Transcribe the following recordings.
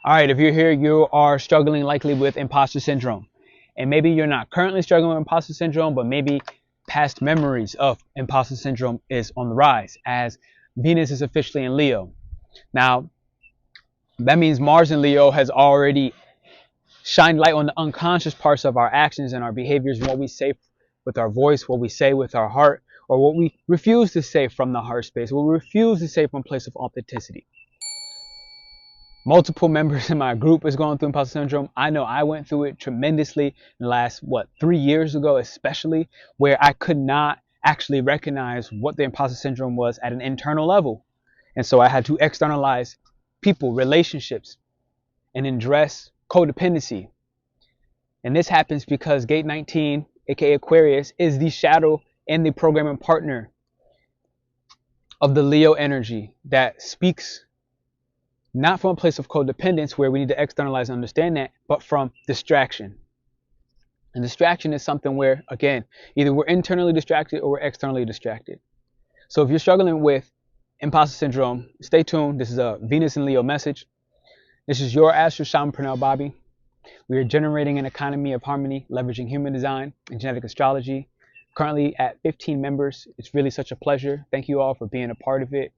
All right, if you're here, you are struggling likely with imposter syndrome. And maybe you're not currently struggling with imposter syndrome, but maybe past memories of imposter syndrome is on the rise as Venus is officially in Leo. Now, that means Mars in Leo has already shined light on the unconscious parts of our actions and our behaviors, and what we say with our voice, what we say with our heart, or what we refuse to say from the heart space, what we refuse to say from a place of authenticity. Multiple members in my group is going through imposter syndrome. I know I went through it tremendously in the last, 3 years ago, especially, where I could not actually recognize what the imposter syndrome was at an internal level. And so I had to externalize people, relationships, and address codependency. And this happens because Gate 19, aka Aquarius, is the shadow and the programming partner of the Leo energy that speaks not from a place of codependence where we need to externalize and understand that, but from distraction. And distraction is something where, again, either we're internally distracted or we're externally distracted. So if you're struggling with imposter syndrome, stay tuned. This is a Venus and Leo message. This is your AstroShaman, Pernell Bobby. We are generating an economy of harmony, leveraging human design and genetic astrology. Currently at 15 members. It's really such a pleasure. Thank you all for being a part of it.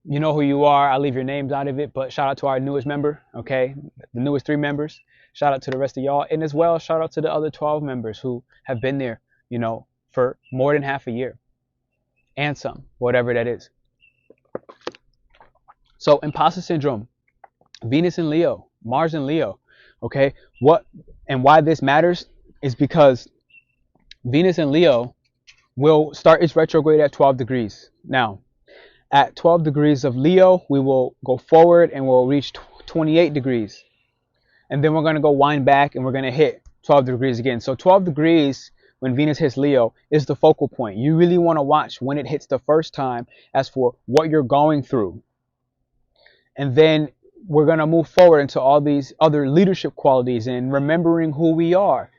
You know who you are. I'll leave your names out of it, but shout out to our newest member, okay? The newest 3 members. Shout out to the rest of y'all. And as well, shout out to the other 12 members who have been there, for more than half a year. And some, whatever that is. So, imposter syndrome, Venus in Leo, Mars in Leo, okay? What and why this matters is because Venus in Leo will start its retrograde at 12 degrees. Now, at 12 degrees of Leo, we will go forward and we'll reach 28 degrees. And then we're going to go wind back and we're going to hit 12 degrees again. So 12 degrees when Venus hits Leo is the focal point. You really want to watch when it hits the first time as for what you're going through. And then we're going to move forward into all these other leadership qualities and remembering who we are.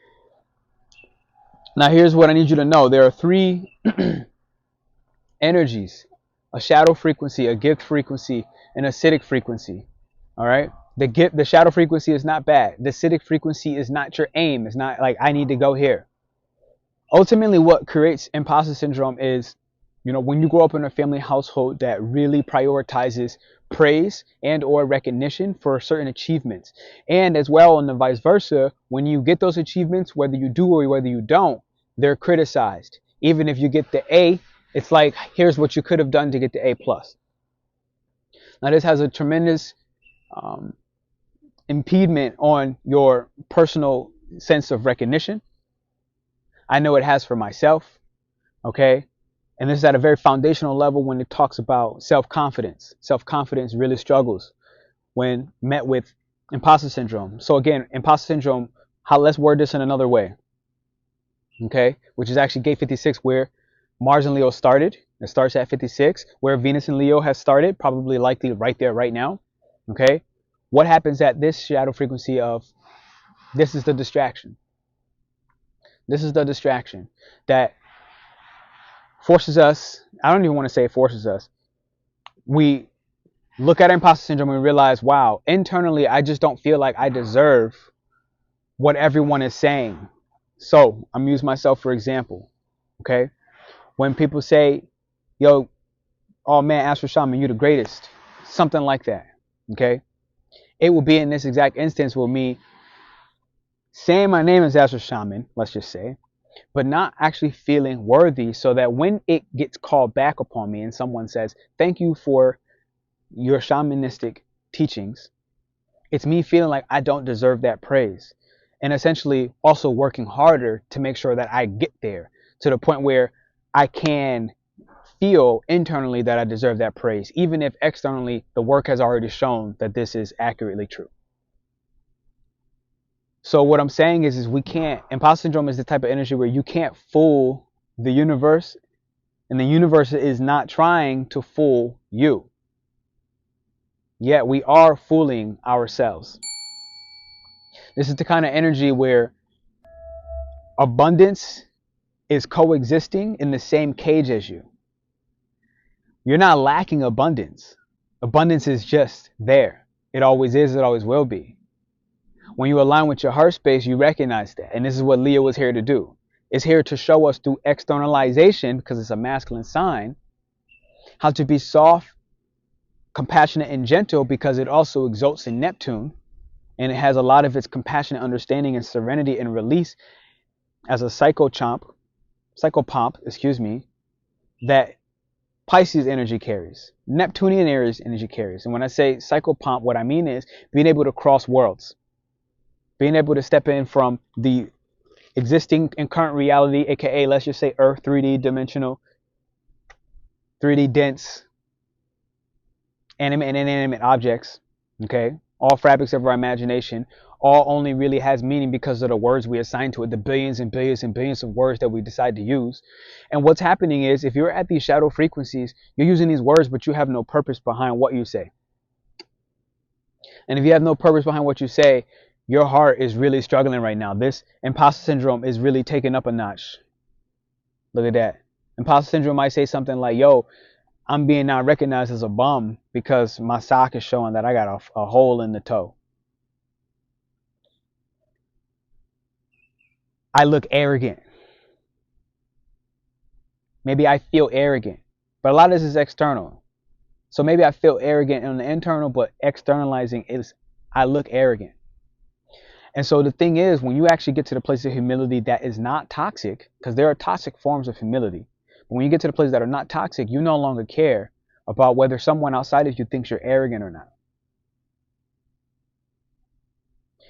Now, here's what I need you to know. There are 3 energies. A shadow frequency, a gift frequency, and a acidic frequency. All right. The shadow frequency is not bad. The acidic frequency is not your aim. It's not like I need to go here. Ultimately, what creates imposter syndrome is, when you grow up in a family household that really prioritizes praise and or recognition for certain achievements. And as well, and the vice versa, when you get those achievements, whether you do or whether you don't, they're criticized. Even if you get the A, it's like, here's what you could have done to get the A+. Now, this has a tremendous impediment on your personal sense of recognition. I know it has for myself, okay? And this is at a very foundational level when it talks about self-confidence. Self-confidence really struggles when met with imposter syndrome. So again, imposter syndrome, let's word this in another way, okay? Which is actually gate 56 where Mars and Leo started. It starts at 56, where Venus and Leo has started, probably likely right there, right now. Okay. What happens at this shadow frequency of this is the distraction. This is the distraction that forces us. I don't even want to say it forces us. We look at imposter syndrome and realize, wow, internally, I just don't feel like I deserve what everyone is saying. So I'm using myself for example. Okay. When people say, yo, oh man, AstroShaman, you're the greatest. Something like that, okay? It will be in this exact instance with me saying my name is AstroShaman, let's just say, but not actually feeling worthy, so that when it gets called back upon me and someone says, thank you for your shamanistic teachings, it's me feeling like I don't deserve that praise. And essentially also working harder to make sure that I get there to the point where I can feel internally that I deserve that praise, even if externally the work has already shown that this is accurately true. So what I'm saying is we can't, imposter syndrome is the type of energy where you can't fool the universe, and the universe is not trying to fool you. Yet we are fooling ourselves. This is the kind of energy where abundance is coexisting in the same cage as you. You're not lacking abundance. Abundance is just there. It always is, it always will be. When you align with your heart space, you recognize that. And this is what Leo is here to do. It's here to show us through externalization, because it's a masculine sign, how to be soft, compassionate, and gentle, because it also exalts in Neptune. And it has a lot of its compassionate understanding and serenity and release as a psychopomp, that Pisces energy carries, Neptunian Aries energy carries. And when I say psychopomp, what I mean is being able to cross worlds, being able to step in from the existing and current reality, aka let's just say Earth, 3D dimensional, 3D dense, animate and inanimate objects, okay? All fabrics of our imagination, all only really has meaning because of the words we assign to it, the billions and billions and billions of words that we decide to use. And what's happening is, if you're at these shadow frequencies, you're using these words, but you have no purpose behind what you say. And if you have no purpose behind what you say, your heart is really struggling right now. This imposter syndrome is really taking up a notch. Look at that. Imposter syndrome might say something like, yo, I'm being now recognized as a bum because my sock is showing that I got a hole in the toe. I look arrogant. Maybe I feel arrogant. But a lot of this is external. So maybe I feel arrogant on the internal, but externalizing is I look arrogant. And so the thing is, when you actually get to the place of humility that is not toxic, because there are toxic forms of humility, but when you get to the places that are not toxic, you no longer care about whether someone outside of you thinks you're arrogant or not.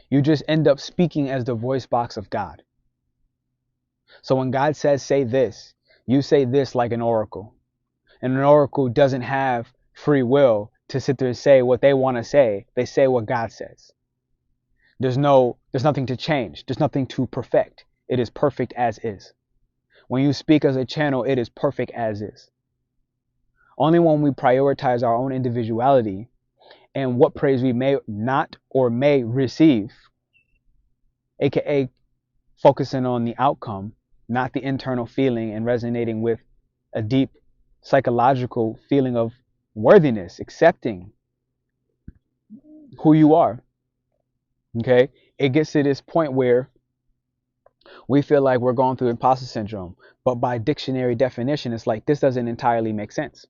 You just end up speaking as the voice box of God. So when God says, say this, you say this like an oracle. And an oracle doesn't have free will to sit there and say what they want to say. They say what God says. There's nothing to change. There's nothing to perfect. It is perfect as is. When you speak as a channel, it is perfect as is. Only when we prioritize our own individuality and what praise we may not or may receive, aka focusing on the outcome, not the internal feeling, and resonating with a deep psychological feeling of worthiness, accepting who you are. Okay, it gets to this point where we feel like we're going through imposter syndrome, but by dictionary definition, it's like this doesn't entirely make sense.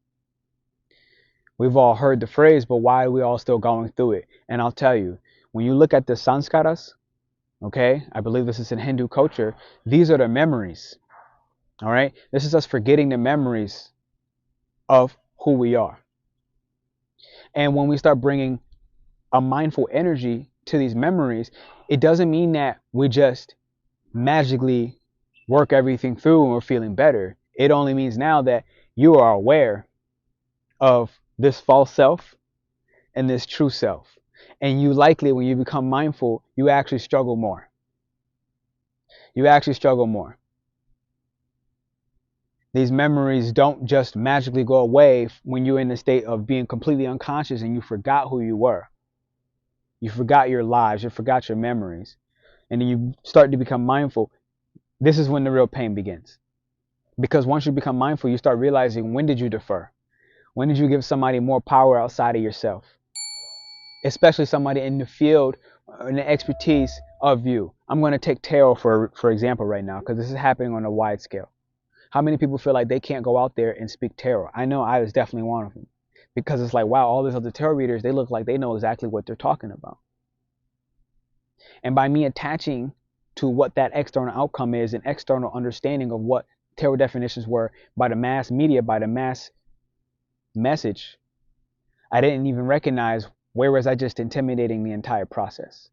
We've all heard the phrase, but why are we all still going through it? And I'll tell you, when you look at the sanskaras, okay, I believe this is in Hindu culture, these are the memories. All right, this is us forgetting the memories of who we are. And when we start bringing a mindful energy to these memories, it doesn't mean that we just magically work everything through and we're feeling better. It only means now that you are aware of this false self and this true self. And you likely, when you become mindful, you actually struggle more. You actually struggle more. These memories don't just magically go away when you're in the state of being completely unconscious and you forgot who you were. You forgot your lives, you forgot your memories. And then you start to become mindful. This is when the real pain begins. Because once you become mindful, you start realizing, when did you defer? When did you give somebody more power outside of yourself? Especially somebody in the field and the expertise of you. I'm going to take tarot for example right now, because this is happening on a wide scale. How many people feel like they can't go out there and speak tarot? I know I was definitely one of them. Because it's like, wow, all these other tarot readers, they look like they know exactly what they're talking about. And by me attaching to what that external outcome is, an external understanding of what tarot definitions were by the mass media, by the mass message, I didn't even recognize where was I just intimidating the entire process.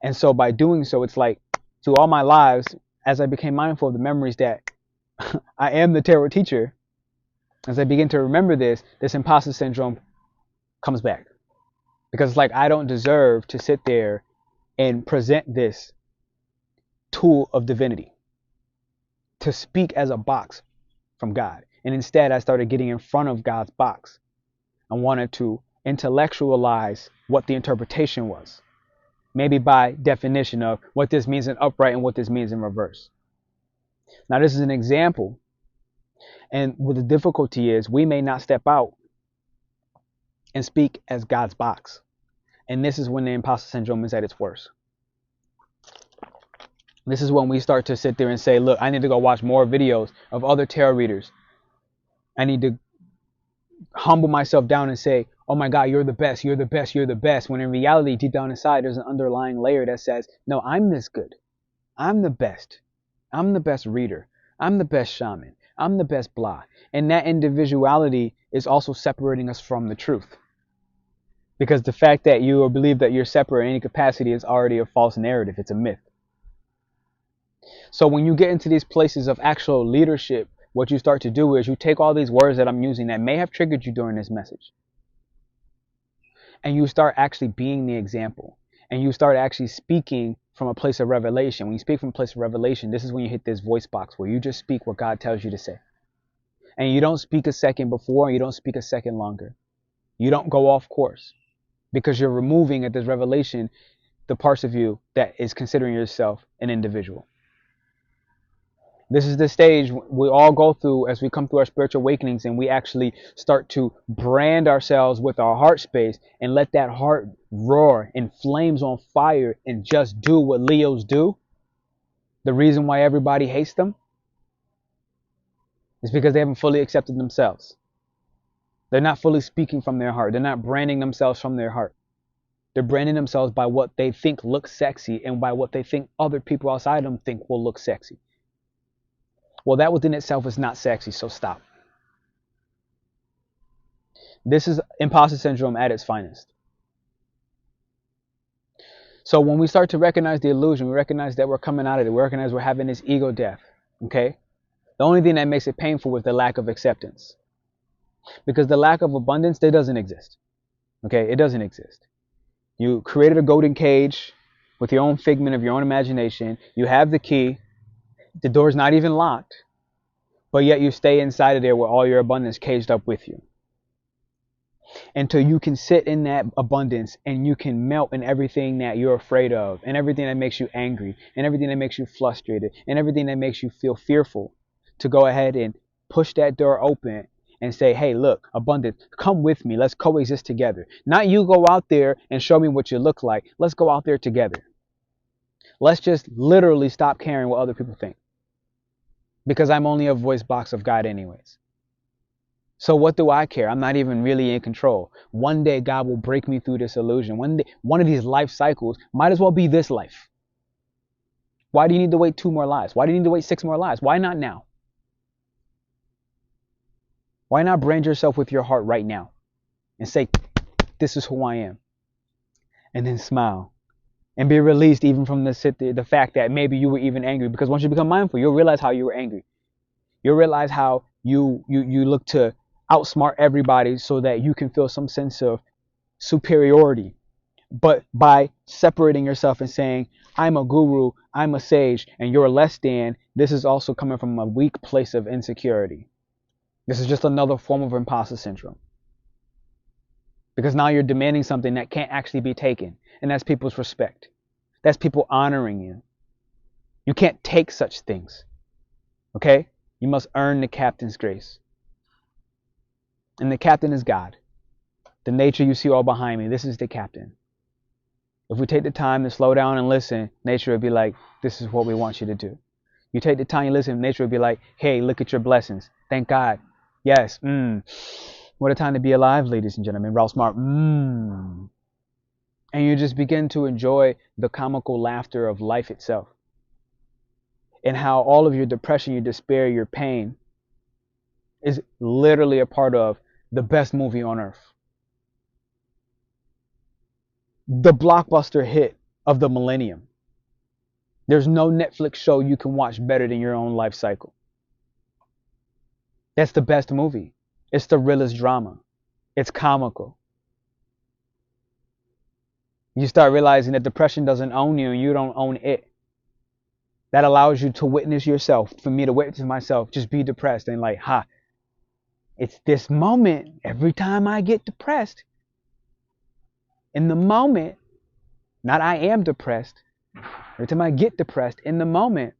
And so by doing so, it's like, through all my lives, as I became mindful of the memories that I am the tarot teacher, as I begin to remember this imposter syndrome comes back. Because it's like, I don't deserve to sit there and present this tool of divinity, to speak as a box from God. And instead, I started getting in front of God's box. I wanted to intellectualize what the interpretation was. Maybe by definition of what this means in upright and what this means in reverse. Now, this is an example. And what the difficulty is, we may not step out and speak as God's box. And this is when the imposter syndrome is at its worst. This is when we start to sit there and say, look, I need to go watch more videos of other tarot readers. I need to humble myself down and say, oh my God, you're the best, you're the best, you're the best. When in reality, deep down inside, there's an underlying layer that says, no, I'm this good. I'm the best. I'm the best reader. I'm the best shaman. I'm the best blah. And that individuality is also separating us from the truth. Because the fact that you believe that you're separate in any capacity is already a false narrative. It's a myth. So when you get into these places of actual leadership, what you start to do is you take all these words that I'm using that may have triggered you during this message, and you start actually being the example, and you start actually speaking from a place of revelation. When you speak from a place of revelation, this is when you hit this voice box where you just speak what God tells you to say. And you don't speak a second before, and you don't speak a second longer. You don't go off course, because you're removing at this revelation the parts of you that is considering yourself an individual. This is the stage we all go through as we come through our spiritual awakenings, and we actually start to brand ourselves with our heart space and let that heart roar in flames on fire and just do what Leos do. The reason why everybody hates them is because they haven't fully accepted themselves. They're not fully speaking from their heart. They're not branding themselves from their heart. They're branding themselves by what they think looks sexy and by what they think other people outside them think will look sexy. Well, that within itself is not sexy, so stop. This is imposter syndrome at its finest. So when we start to recognize the illusion, we recognize that we're coming out of it. We recognize we're having this ego death, okay? The only thing that makes it painful is the lack of acceptance. Because the lack of abundance, that doesn't exist, okay? It doesn't exist. You created a golden cage with your own figment of your own imagination. You have the key. The door's not even locked, but yet you stay inside of there with all your abundance caged up with you. Until you can sit in that abundance and you can melt in everything that you're afraid of, and everything that makes you angry, and everything that makes you frustrated, and everything that makes you feel fearful, to go ahead and push that door open and say, hey, look, abundance, come with me. Let's coexist together. Not you go out there and show me what you look like. Let's go out there together. Let's just literally stop caring what other people think. Because I'm only a voice box of God anyways. So what do I care? I'm not even really in control. One day God will break me through this illusion. One day, one of these life cycles might as well be this life. Why do you need to wait 2 more lives? Why do you need to wait 6 more lives? Why not now? Why not brand yourself with your heart right now and say, this is who I am? And then smile. And be released even from the fact that maybe you were even angry. Because once you become mindful, you'll realize how you were angry. You'll realize how you look to outsmart everybody so that you can feel some sense of superiority. But by separating yourself and saying, I'm a guru, I'm a sage, and you're less than, this is also coming from a weak place of insecurity. This is just another form of imposter syndrome. Because now you're demanding something that can't actually be taken. And that's people's respect. That's people honoring you. You can't take such things. Okay? You must earn the captain's grace. And the captain is God. The nature you see all behind me, this is the captain. If we take the time to slow down and listen, nature will be like, this is what we want you to do. You take the time to listen, nature will be like, hey, look at your blessings. Thank God. Yes. What a time to be alive, ladies and gentlemen. Raw smart. And you just begin to enjoy the comical laughter of life itself. And how all of your depression, your despair, your pain is literally a part of the best movie on earth. The blockbuster hit of the millennium. There's no Netflix show you can watch better than your own life cycle. That's the best movie. It's the realest drama. It's comical. You start realizing that depression doesn't own you and you don't own it. That allows you to witness yourself. For me to witness myself, just be depressed and like, it's this moment. Every time I get depressed, in the moment, not I am depressed. Every time I get depressed, in the moment,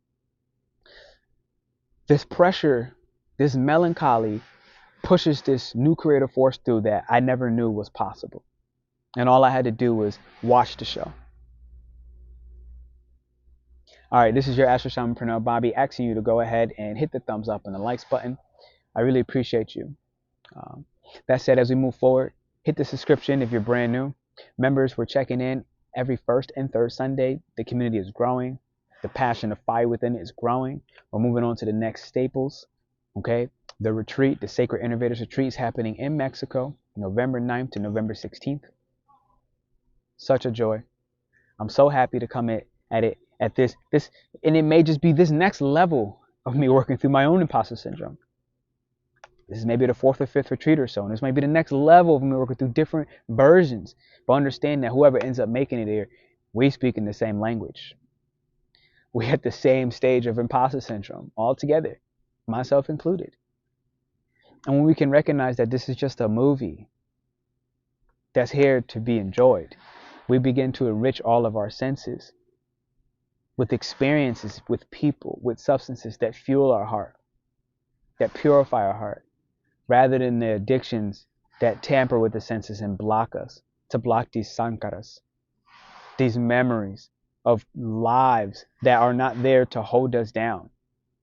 this pressure, this melancholy pushes this new creative force through that I never knew was possible. And all I had to do was watch the show. All right, this is your AstroShaman Pernell Bobby asking you to go ahead and hit the thumbs up and the likes button. I really appreciate you. That said, as we move forward, hit the subscription if you're brand new. Members, we're checking in every first and third Sunday. The community is growing. The passion, the fire within it is growing. We're moving on to the next staples. Okay, the retreat, the Sacred Innovators Retreat, is happening in Mexico, November 9th to November 16th. Such a joy. I'm so happy to come at this, and it may just be this next level of me working through my own imposter syndrome. This is maybe the fourth or fifth retreat or so, and this might be the next level of me working through different versions. But understand that whoever ends up making it here, we speak in the same language. We at the same stage of imposter syndrome, all together, myself included. And when we can recognize that this is just a movie that's here to be enjoyed, we begin to enrich all of our senses with experiences, with people, with substances that fuel our heart, that purify our heart, rather than the addictions that tamper with the senses and block us, to block these sankaras, these memories of lives that are not there to hold us down,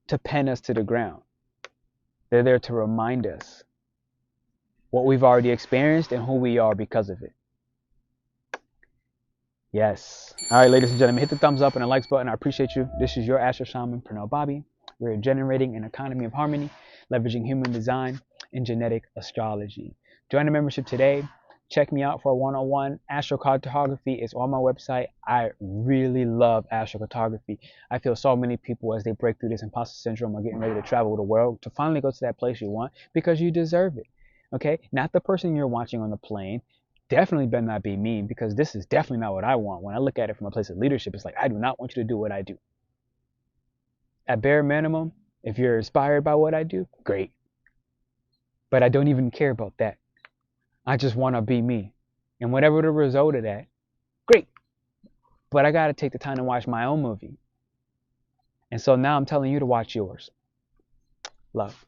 to pin us to the ground. They're there to remind us what we've already experienced and who we are because of it. Yes. All right, ladies and gentlemen, hit the thumbs up and the likes button. I appreciate you. This is your AstroShaman, Pernell Bobby. We're generating an economy of harmony, leveraging human design and genetic astrology. Join the membership today. Check me out for a one-on-one. Astrocartography is on my website. I really love astrocartography. I feel so many people, as they break through this imposter syndrome, are getting ready to travel the world to finally go to that place you want, because you deserve it. Okay? Not the person you're watching on the plane. Definitely better not be me, because this is definitely not what I want. When I look at it from a place of leadership, it's like, I do not want you to do what I do. At bare minimum, if you're inspired by what I do, great. But I don't even care about that. I just want to be me. And whatever the result of that, great. But I got to take the time to watch my own movie. And so now I'm telling you to watch yours. Love.